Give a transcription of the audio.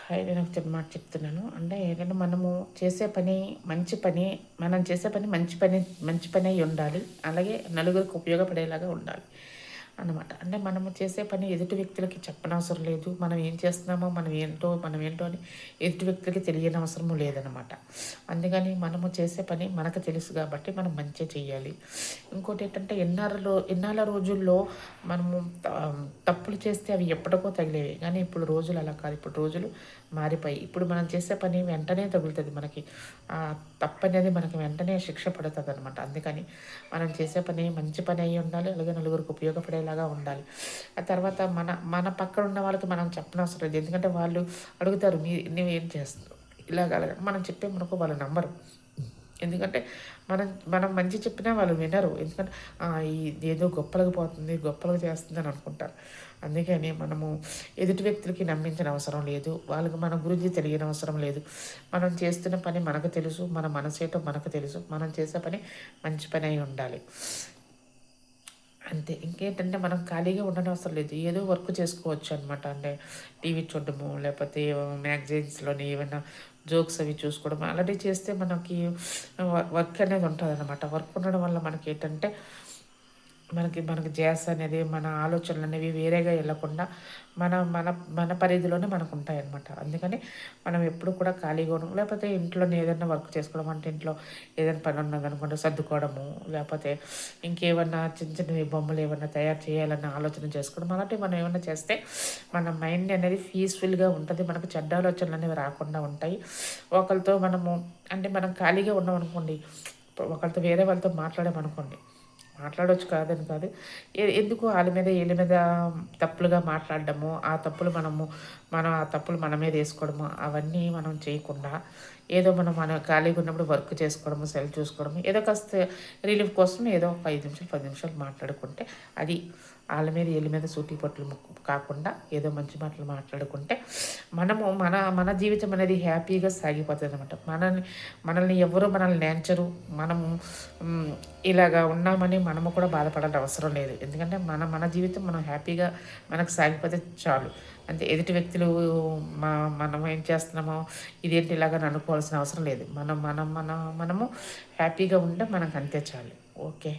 నేను ఒక చిన్న మాట చెప్తున్నాను. అంటే ఏంటంటే మనము చేసే పని మంచి పని, మనం చేసే పని మంచి పని అయి ఉండాలి. అలాగే నలుగురికి ఉపయోగపడేలాగా ఉండాలి అన్నమాట. అంటే మనము చేసే పని ఎదుటి వ్యక్తులకి చెప్పనవసరం లేదు. మనం ఏం చేస్తున్నామో మనం ఏంటో అని ఎదుటి వ్యక్తులకి తెలియనవసరము లేదనమాట. అందుకని మనము చేసే పని మనకు తెలుసు కాబట్టి మనం మంచిగా చేయాలి. ఇంకోటి ఏంటంటే ఎన్నాళ్ళ రోజుల్లో మనము తప్పులు చేస్తే అవి ఎప్పటికో తగిలేవి. కానీ ఇప్పుడు రోజులు అలా కాదు. ఇప్పుడు రోజులు మారిపోయి ఇప్పుడు మనం చేసే పని వెంటనే తగులుతుంది మనకి. తప్పు అనేది మనకి వెంటనే శిక్ష పడుతుంది అనమాట. అందుకని మనం చేసే పని మంచి పని అయి ఉండాలి. అలాగే నలుగురికి ఉపయోగపడేలాగా ఉండాలి. ఆ తర్వాత మన పక్కన ఉన్న వాళ్ళకి మనం చెప్పనవసరం లేదు. ఎందుకంటే వాళ్ళు అడుగుతారు, నువ్వేం చేస్తావు ఇలాగ అలాగ మనం చెప్పే మనకు వాళ్ళు నమ్మరు. ఎందుకంటే మనం మంచి చెప్పినా వాళ్ళు వినరు. ఎందుకంటే ఇది ఏదో గొప్పలకు పోతుంది, గొప్పలకు చేస్తుంది అని అనుకుంటారు. అందుకని మనము ఎదుటి వ్యక్తులకి నమ్మించిన అవసరం లేదు. వాళ్ళకి మన గురించి తెలియని అవసరం లేదు. మనం చేస్తున్న పని మనకు తెలుసు, మన మనసేటో మనకు తెలుసు. మనం చేసే పని మంచి పని అయి ఉండాలి అంతే. ఇంకేంటంటే మనం ఖాళీగా ఉండనవసరం లేదు. ఏదో వర్క్ చేసుకోవచ్చు అనమాట. అంటే టీవీ చూడడము, లేకపోతే మ్యాగజైన్స్‌లోని ఏమైనా జోక్స్ అవి చూసుకోవడం అలాంటివి చేస్తే మనకి వర్క్ అనేది ఉంటుందన్నమాట. వర్క్ ఉండడం వల్ల మనకేంటంటే మనకి ధ్యాస అనేది, మన ఆలోచనలు అనేవి వేరేగా వెళ్ళకుండా మన మన మన పరిధిలోనే మనకు ఉంటాయన్నమాట. అందుకని మనం ఎప్పుడు కూడా ఖాళీగా ఉండడం, లేకపోతే ఇంట్లోనే ఏదైనా వర్క్ చేసుకోవడం. అంటే ఇంట్లో ఏదైనా పని ఉన్నదనుకోండి సర్దుకోవడము, లేకపోతే ఇంకేమన్నా చిన్న చిన్నవి బొమ్మలు ఏమన్నా తయారు చేయాలన్న ఆలోచన చేసుకోవడం. అలాంటివి మనం ఏమన్నా చేస్తే మన మైండ్ అనేది పీస్ఫుల్గా ఉంటుంది. మనకు చెడ్డ ఆలోచనలు అనేవి రాకుండా ఉంటాయి. ఒకరితో అంటే మనం ఖాళీగా ఉన్నాం అనుకోండి, ఒకరితో వేరే వాళ్ళతో మాట్లాడామనుకోండి, మాట్లాడవచ్చు కాదని కాదు. ఎందుకు వాళ్ళ మీద వీళ్ళ మీద తప్పులుగా మాట్లాడడము, మనం ఆ తప్పులు మన మీద వేసుకోవడము అవన్నీ మనం చేయకుండా ఏదో మన ఖాళీగా ఉన్నప్పుడు వర్క్ చేసుకోవడము, సెల్ చూసుకోవడము, ఏదో కాస్త రిలీఫ్ కోసం ఏదో ఒక 5 నిమిషాలు 10 నిమిషాలు మాట్లాడుకుంటే అది వాళ్ళ మీద వీళ్ళ మీద సూటి కాకుండా ఏదో మంచి మాటలు మాట్లాడుకుంటే మన జీవితం అనేది హ్యాపీగా సాగిపోతుంది అనమాట. మనల్ని ఎవరు మనల్ని నేర్చరు. మనము ఇలాగా ఉన్నామని మనము కూడా బాధపడాల్సిన అవసరం లేదు. ఎందుకంటే మన జీవితం మనం హ్యాపీగా మనకు సాగిపోతే చాలు. అంతే. ఎదుటి వ్యక్తులు మనం ఏం చేస్తున్నామో ఇదేంటి ఇలాగని అనుకోవాల్సిన అవసరం లేదు. మనము హ్యాపీగా ఉంటే మనకు అంతే చాలు. ఓకే.